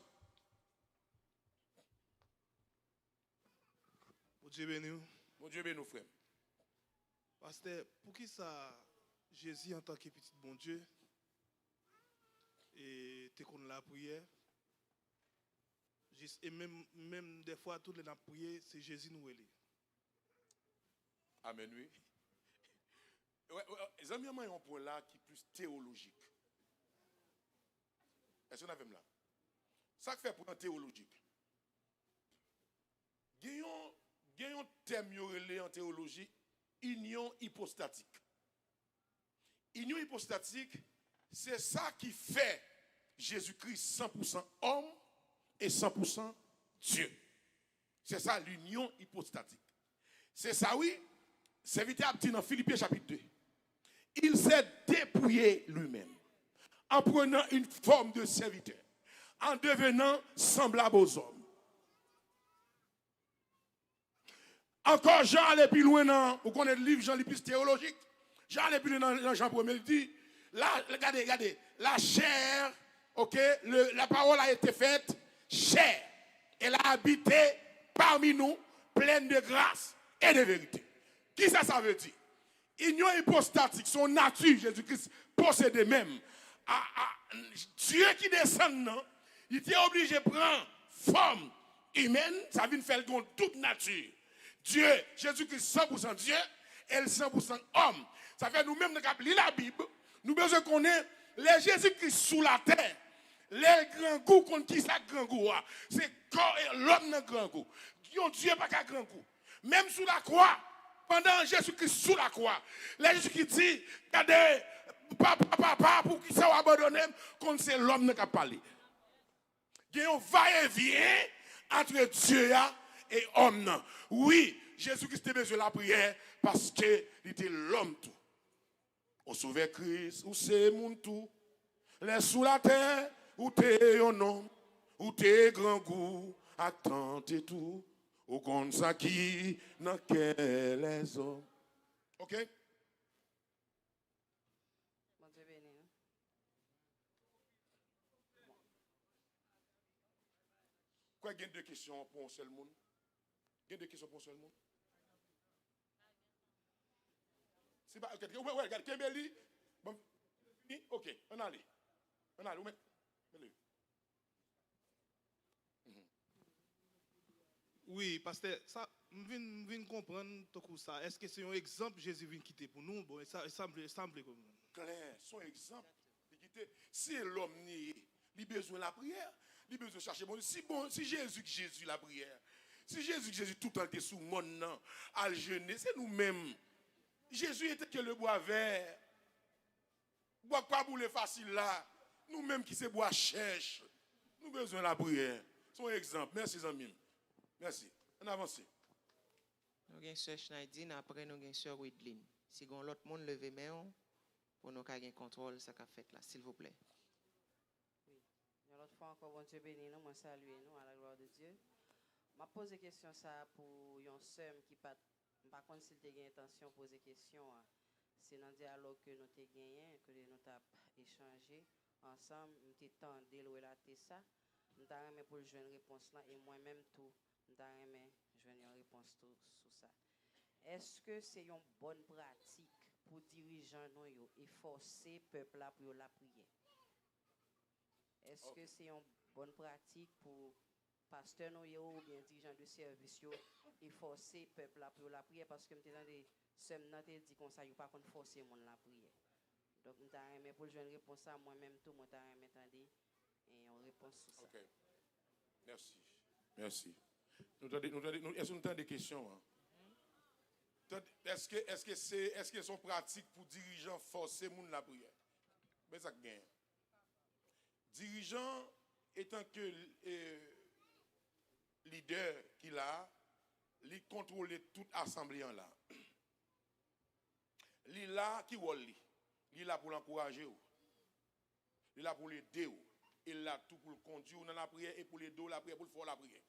Bon Dieu béni. Bon Dieu béni, frère. Pasteur, pour qui ça, Jésus en tant que petit bon Dieu, et tu connais la prière, et même des fois, toutes les prières, c'est Jésus nous est. Amen, oui. Les amis, il y a un point là qui est plus théologique. Est-ce qu'on a même là? Ça fait pour un théologique. Il y a un terme en théologie, union hypostatique. Union hypostatique, c'est ça qui fait Jésus-Christ 100% homme et 100% Dieu. C'est ça l'union hypostatique. C'est ça, oui. C'est vite à petit dans Philippiens chapitre 2. Il s'est dépouillé lui-même en prenant une forme de serviteur, en devenant semblable aux hommes. Encore Jean allait plus loin dans, vous connaissez le livre Jean plus théologique. Jean allait plus loin dans Jean 1er, il dit, là, regardez, la chair, ok, la parole a été faite chair. Elle a habité parmi nous, pleine de grâce et de vérité. Qui ça veut dire? Union hypostatique, son nature, Jésus-Christ possède même. Dieu qui descend, non, il était obligé de prendre forme humaine, ça vient faire toute nature. Dieu, Jésus-Christ 100% Dieu, elle 100% homme. Ça fait nous-mêmes, nous avons lu la Bible, nous besoin connaître les Jésus-Christ sous la terre. Les grands goûts contre qui ça grand goût? C'est l'homme dans grand goût. Dieu pas qu'un grand goût. Même sous la croix, pendant Jésus-Christ sous la croix, les Jésus-Christ dit, regardez, papa, pour qui ça va abandonner, quand c'est l'homme qui a parlé. Il y a un va-et-vient entre Dieu et homme. Oui, Jésus-Christ a besoin de la prière parce qu'il était l'homme tout. Au sauver Christ, ou c'est mon tout. Les sous la terre, ou t'es un homme, ou t'es grand goût, attends et tout. Ou comme ça qui n'a qu'elle les hommes. Ok? Bon Dieu béni. Quoi, il y a deux questions pour un seul monde? Il y a des questions pour seulement. C'est pas. Ouais, regarde, Kembeli. Bon, ok, on allait. On allait, mets-le. Oui, pasteur, ça, je viens comprendre tout ça. Est-ce que c'est un exemple Jésus vient quitter pour nous? Bon, ça semble comme. Claire, son exemple. Si l'homme n'y il a besoin de la prière, il a besoin de chercher bon. Si Jésus la prière, si Jésus tout le temps était sous mon nom, à jeûner, c'est nous-mêmes. Jésus était que le bois vert. Bois pas boule facile là. Nous-mêmes qui se bois cherche. Nous avons besoin de la prière. Son exemple. Merci, amis. Merci. On avance. Nous avons sœur Schneidin, après nous avons sœur Widlin. Si vous avez l'autre monde levé main, pour nous avoir un contrôle, ça qu'a fait là, s'il vous plaît. Oui. L'autre fois encore, bon Dieu béni nous, moi saluer nous à la gloire de Dieu. Je pose une question ça pour une sœur qui pas contre s'il a une intention de poser question. C'est dans le dialogue que nous avons gagné, que nous avons échangé ensemble, nous avons tenté de relater ça. Nous avons pour jouer une réponse là et moi-même tout, nous avons jouer une réponse tout sur ça. Est-ce que c'est une bonne pratique pour dirigeants nous et forcer le peuple là pour la prière? Est-ce que c'est une bonne pratique pour pasteur nous ou bien dirigeants de service et forcer le peuple là pour la prière? Parce que nous avons dit qu'on ça, pas qu'on forcer mon la prière. Donc nous avons pour jouer une réponse à moi-même tout, moi avons entendu et on réponse sur ça. OK. Merci. Merci. Est-ce que nous avons des questions? Hein? Est-ce que sont pratiques pour dirigeants forcer moun la prière? Mais ça gagne. Dirigeant étant que leader qu'il a, il contrôle toute assemblée en là. Il est là qui wol li. Il est là pour l'encourager. Il est là pour l'aider. Il est là tout pour le conduire dans la prière et pour l'aider la prière, pour le faire la prière.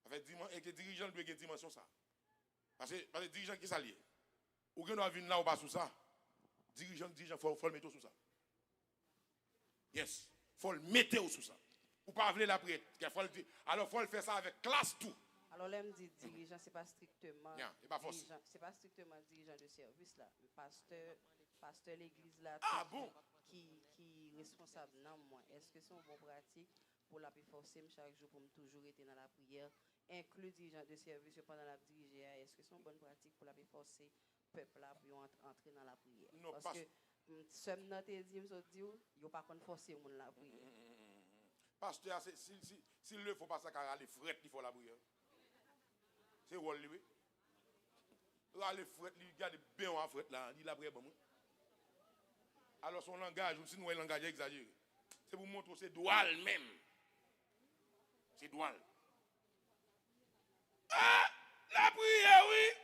En fait, et que dirigeant doit avoir une dimension ça. Parce que les dirigeants qui s'allient, ou qui doit venir là ou pas sous ça, dirigeant, faut le mettre sous ça. Yes, faut le mettre sous ça. Ou pas venir la prière. Alors, faut le faire ça avec classe tout. Alors, là, me dit dirigeant, c'est pas strictement dirigeant, c'est pas strictement dirigeant de service là. Le pasteur l'église là bon. qui est responsable non moi. Est-ce que c'est une bonne pratique pour la forcer chaque jour pour me toujours être dans la prière, inclus dirigeant de service pendant la diriger? Est-ce que c'est une bonne pratique pour la forcer peuple là pour entrer dans la prière? Non, parce que seul notre dit me dit yo pas qu'on forcer mon la prière. Pasteur, s'il ne faut pas ça car les frettes il faut la prière. C'est rôle lui. Là les frettes il garde bien en fret là, il la prière bon. Alors son langage aussi nous un langage exagéré. C'est pour montrer c'est doual même. C'est doual. Ah, la prière oui.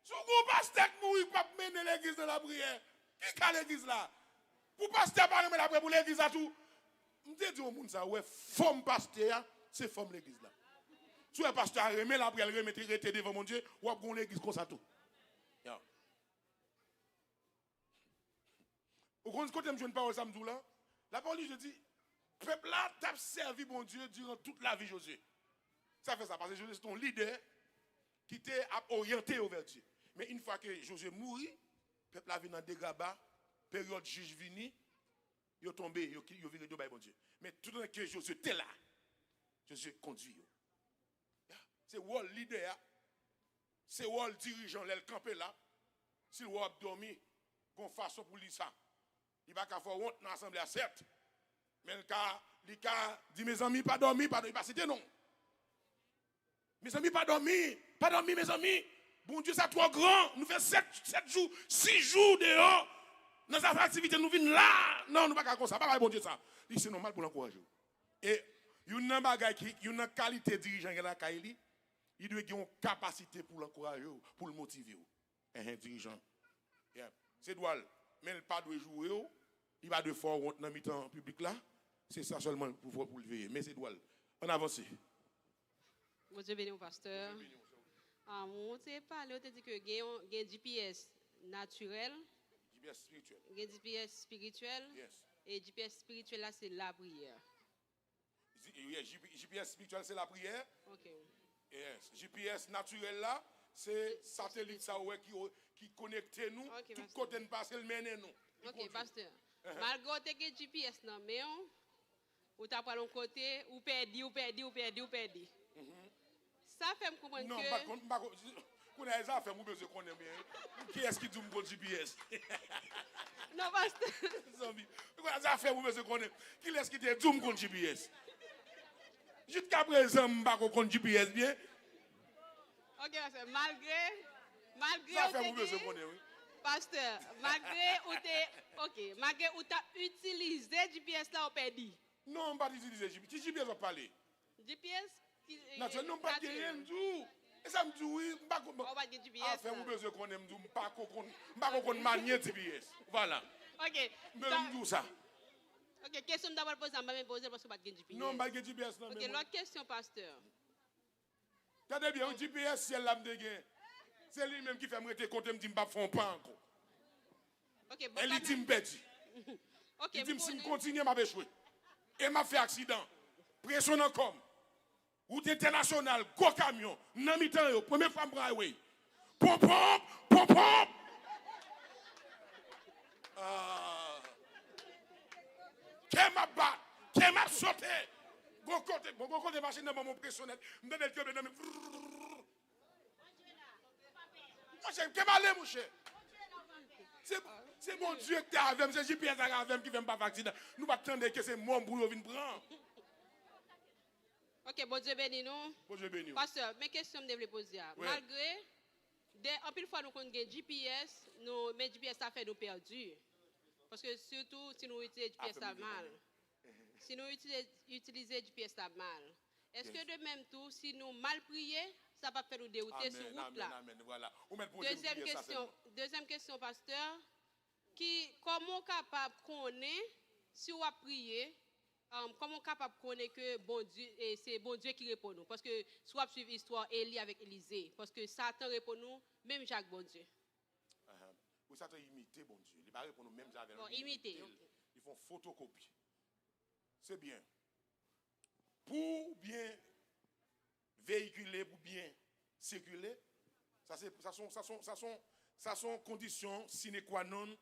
Son gros pasteur mourir pas mener l'église dans la prière. Qui a l'église là? Pour pasteur pas mener la prière pour l'église à tout. Je dis au monde ça ouais, forme pasteur, c'est forme l'église là. Si un pasteur remet la prière, remettre devant mon Dieu, ou a l'église comme ça tout. Au côté je ne parle ça là. La parole je dis peuple là t'a servi mon Dieu durant toute la vie Josué. Ça fait ça parce que Josué c'est ton leader qui t'est orienté vers Dieu. Mais une fois que Josué mourit, peuple là vient dans dégâts, période juge vini, il tombé, il viré de bon Dieu. Mais tout le temps que Josué était là, Josué conduit. C'est le leader, c'est le dirigeant, le campé là. Si le a dormi, qu'on fasse pour lui ça. Il va pas faire honte dans l'assemblée, certes. Mais il dit mes amis, pas dormi, pas citer non. Mes amis, pas dormi, mes amis. Bon Dieu, c'est trop grand. Nous faisons 7 jours, 6 jours dehors. Dans cette activité, nous venons là. Non, nous ne pouvons pas faire ça. Pas bon Dieu, ça. C'est normal pour l'encourager. Et il y a une qualité de dirigeant qui est là. Il doit avoir une capacité pour l'encourager, pour le motiver. Un dirigeant. C'est droit. Mais il ne pas de jouer. Il va de fort dans le mi-temps public là. C'est ça seulement pour le veiller. Mais c'est droit. On avance. Bon Dieu béni, pasteur. On t'a parlé, on t'a dit que il y a un GPS naturel. GPS spirituel. Il y a un GPS spirituel. Yes. Et GPS spirituel là, c'est la prière. GPS spirituel, c'est la prière. OK. Yes. GPS naturel là, c'est satellite ça ouais, qui connecte nous. Ok, Tout pasteur. côté nous passe le mener nous. OK, pasteur. Malgré que GPS non mais ou t'as pas l'on côté ou perdu. Ça fait me comprendre Non, que pas qu'on a ça fait mon besoin qu'on aime bien. Qui est-ce qui dit mon GPS? non pasteur. Zombie. Qu'on a ça fait mon besoin qu'on aime. Qui est-ce qui dit mon GPS? Jusqu'à présent, je ne sais pas qu'on GPS bien. OK, pasteur, malgré Ça ou fait mon t'es besoin qu'on aime, oui. pasteur, malgré ou t'as utilisé GPS là au perdu. Non, on ne va pas utiliser GPS. Qui GPS va parler? GPS qui Naturellement, non, pas de rien du tout. Et ça me dit oui, je ne sais on va dire GPS. pas. Fait mon besoin qu'on aime, je ne sais pas qu'on manie GPS. Voilà. OK. Je me dis ça. OK, question d'abord poser, on va me poser parce que pas de GPS. Non, pas de GPS. Non, OK, l'autre question pasteur. Regardez bien, un GPS, c'est l'âme de gain. C'est lui-même qui fait me rester compte, me dit, je ne vais pas faire encore. OK, bon. Elle dit, je perdu. OK, Il dit, si je continue, je vais échouer. Et je fait accident. Pression comme. Route internationale, gros camion, nan mi-temps, première fois, je prends highway. Pom. Qui m'a battu, qui m'a sauté. Bon côté machine dans mon pressionnel. Je me donne le cœur, je me mon cher, qui m'a allé, mon cher. C'est mon Dieu qui est avec moi, c'est GPS avec qui ne veut pas faire accident. Nous ne pas attendre que c'est mon boulot qui vient prendre. OK, bon Dieu béni nous. Bon Dieu béni. Pasteur, mes questions me poser. Ouais. Malgré en pile fois nous connaissons GPS, mais GPS ça fait nous perdus. Parce que surtout si nous utilisons GPS ça mal. Si nous utilisons GPS ça mal. Est-ce que de même tout si nous mal prions, ça va faire nous dérouter sur route là? Amen, voilà. Deuxième question pasteur, comment capable connaître si on a prié? Comment capable de connaître que bon Dieu, c'est bon Dieu qui répond nous? Parce que soit suivre l'histoire Élie avec Élisée, parce que Satan répond nous, même Jacques bon Dieu. Ou Satan imiter bon Dieu. Il ne va pas répondre même Jacques. Bon, imiter. Ils font photocopie. C'est bien. Pour bien véhiculer, pour bien circuler, ça sont conditions sine qua non. Il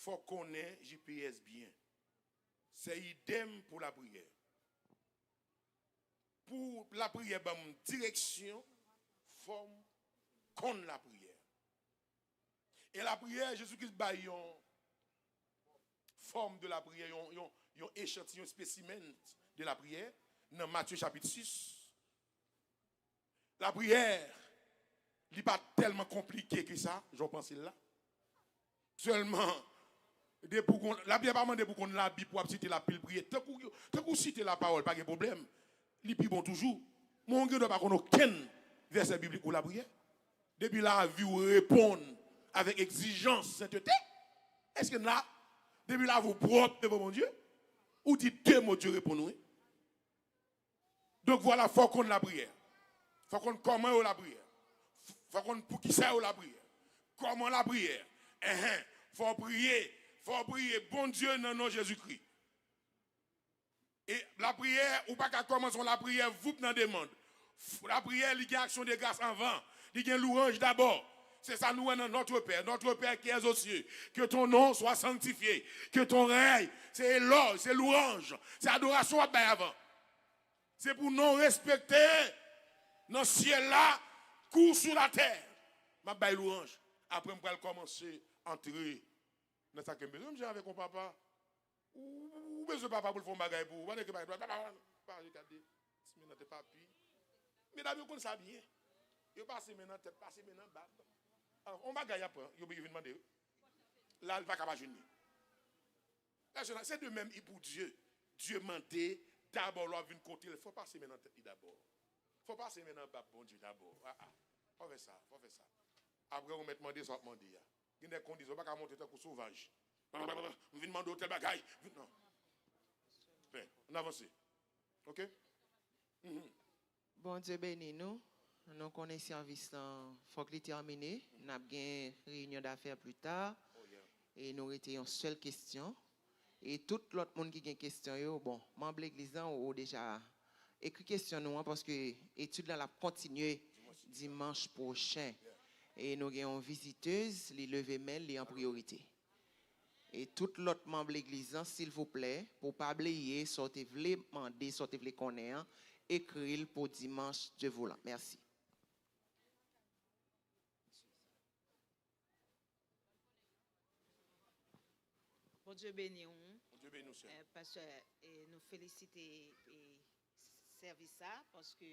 faut connaître GPS bien. C'est idem pour la prière. Pour la prière, direction, forme, contre la prière. Et la prière, Jésus-Christ a une forme de la prière, un échantillon spécimen de la prière, dans Matthieu chapitre 6. La prière, il n'est pas tellement compliqué que ça, j'en pense là. Seulement, la Bible pas demandé pour qu'on la Bible pour citer la pile prière. Tant qu'on cite la parole, pas de problème. Les plus bon toujours. Mon Dieu ne doit pas qu'on aucun verset biblique ou la prière. Depuis la vie vous répondre avec exigence sainteté. Est-ce que là, depuis là vous propre devant mon Dieu, ou dites deux mots Dieu répond nous. Donc voilà, faut qu'on la prière. Faut qu'on comment la prière. Faut qu'on pour qui ça la prière. Comment la prière. Faut prier. Faut prier, bon Dieu, dans le nom de Jésus-Christ. Et la prière, ou pas qu'à commencer la prière, vous n'en demande. La prière, il y a action de grâce avant. Il y a louange d'abord. C'est ça nous dans notre Père qui est aux cieux. Que ton nom soit sanctifié. Que ton règne, c'est éloge, c'est louange, c'est adoration avant. C'est pour nous respecter dans le ciel là, cours sur la terre. Ma baille louange. Après, je vais commencer à entrer. Dans ça que besoin j'ai avec mon papa ou besoin papa pour faire bagage pour pas regarder si maintenant t'es papi mais d'ailleurs qu'on ça bien il passe maintenant tête passer maintenant bas alors on bagage après il veut demander là il va pas jeûner c'est de même pour Dieu mandé d'abord là venir côté il faut passer maintenant tête d'abord faut passer maintenant bas bon Dieu d'abord faut faire ça après on met demander ça demander il y a des conditions, pas qu'à monter tant que sauvage. On vient demander au tel bagaille. Non. On avance. OK? Bon Dieu béni nous. Nous connaissons service il faut qu'il termine. Nous avons une réunion d'affaires plus tard. Et nous avons une seule question. Et tout l'autre monde qui a une question, yo, bon, membre de l'église, ou déjà écrit question nous parce que l'étude là la continuer dimanche prochain. Et nous avons une visiteuse, les lever mail, les en priorité. Et tout l'autre membre de l'église, s'il vous plaît, pour ne pas oublier, sortez vle demander, sortez vle connaître, écrire pour dimanche, Dieu voulant. Merci. Bon Dieu béni nous. Dieu bénisse nous, sœur. Parce que nous félicitons et service ça parce que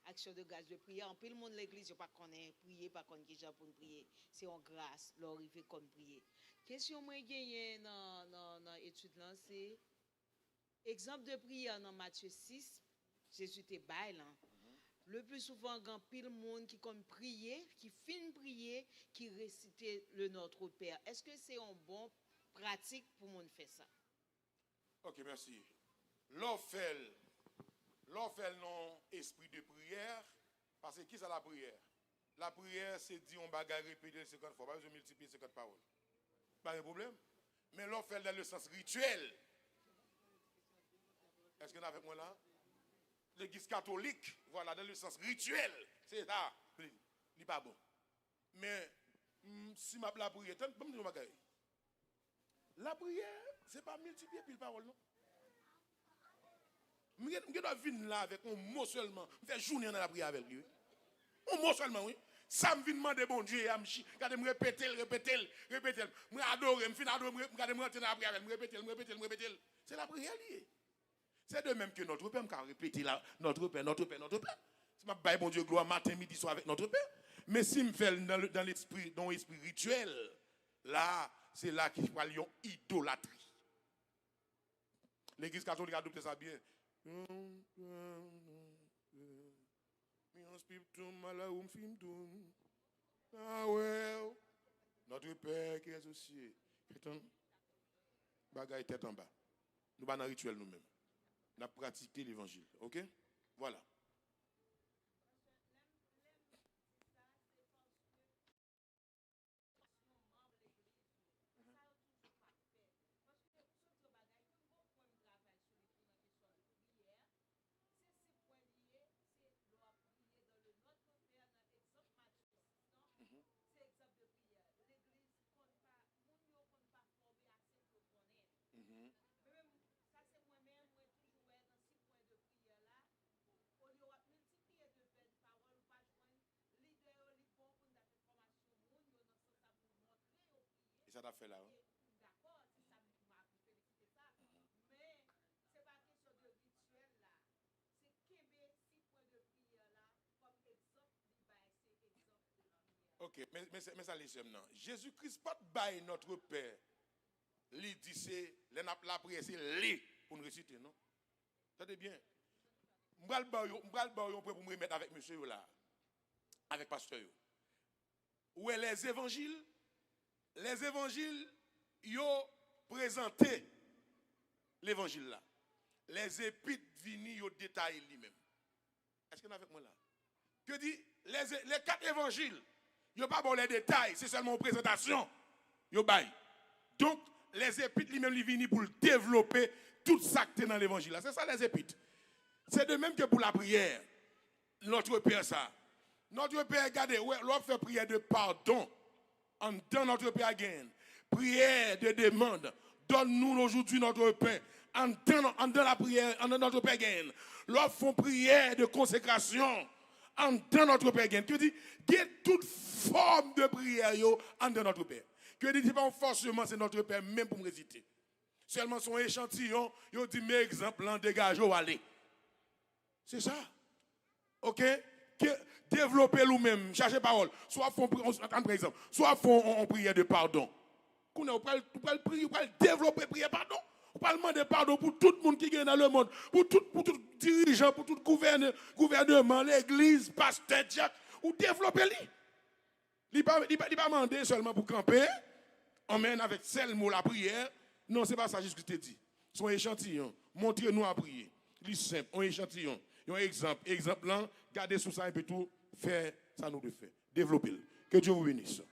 action de grâce de prière en pile monde l'église yo pas connaît prier pas connaît qui gens pour prier c'est en grâce leur arriver comme prier. Question moi gagné dans étude là c'est exemple de prière dans Matthieu 6 Jésus te bail là. Le plus souvent grand pile monde qui comme prier, qui fin prier, qui réciter le Notre Père. Est-ce que c'est un bon pratique pour monde faire ça? Ok, merci. L'offel non esprit de prière, parce que qui c'est la prière? La prière, c'est dire on bagarre répéter 50 fois, pas besoin de multiplier 50 paroles. Pas de problème. Mais l'offel dans le sens rituel. Est-ce que vous avez avec moi là? L'église catholique, voilà, dans le sens rituel, c'est ça, il n'est pas bon. Mais si ma la prière, la prière, ce n'est pas multiplier puis parole, non? Je dois venir là avec un mot seulement, faire journée dans la prière avec lui. Un mot seulement, oui. Ça me vient demander bon Dieu, je me répéter. Je adore, je adore, je rentrer dans la prière, je répéter. C'est la prière liée. C'est de même que notre Père, je répéter là, notre Père. C'est ma baille, bon Dieu, gloire, matin, midi, soir avec notre Père. Mais si je fais dans l'esprit rituel, là, c'est là qu'il y a une idolâtrie. L'église catholique a adopté ça bien. Ah ouais, notre Père qui est aux cieux. Bagaille tête en bas. Nous sommes dans le rituel nous-mêmes. Nous avons pratiqué l'évangile. Ok? Voilà. Et ça t'a fait là. Hein? D'accord, c'est ça qui m'a coupé quitter ça. Mais c'est pas question de rituel là. C'est Kébé 6 points de prière là comme exemple c'est exemple de la prière. Ok, mais ça les non. Jésus-Christ pas bail notre Père. Il dit c'est la prière c'est les pour nous réciter non. Attendez bien. M'bral ba yo pour me remettre avec monsieur yo là. Avec pasteur yo. Où est les évangiles? Les évangiles, ils ont présenté l'évangile là. Les épîtres viennent, ils ont détaillé lui-même. Est-ce que vous êtes avec moi là? Que dit les 4 évangiles, ils n'ont pas bon les détails, c'est seulement une présentation. Ils baillent. Donc, les épîtres lui-même, ils viennent pour développer tout ça qui est dans l'évangile là. C'est ça les épîtres. C'est de même que pour la prière. Notre Père, ça. Notre Père, regardez, l'on fait prière de pardon. En dans notre Père again. Prière de demande. Donne-nous aujourd'hui notre pain. En dans la prière, en dans notre Père again. L'autre font prière de consécration. En dans notre Père again. Tu dis, il y a toute forme de prière en dans notre Père. Que dit pas forcément c'est notre Père même pour me réciter. Seulement son échantillon, il dit mes exemples en dégage au aller. C'est ça. OK? Développer nous-mêmes, chercher parole. Soit font par exemple, soit font en prière de pardon. On peut développer prière pardon. On peut demander pardon pour tout le monde qui est dans le monde, pour tout dirigeant, pour tout gouvernement, l'église, pasteur, diacre, ou développer lui. Il pas demander seulement pour camper. On mène avec seul mot la prière. Non, c'est pas ça juste que tu dit. Son échantillon, montrez-nous à prier. C'est simple, un échantillon. Un exemple là, gardez sous ça un peu tout, faire ça nous de faire. Développez-le. Que Dieu vous bénisse.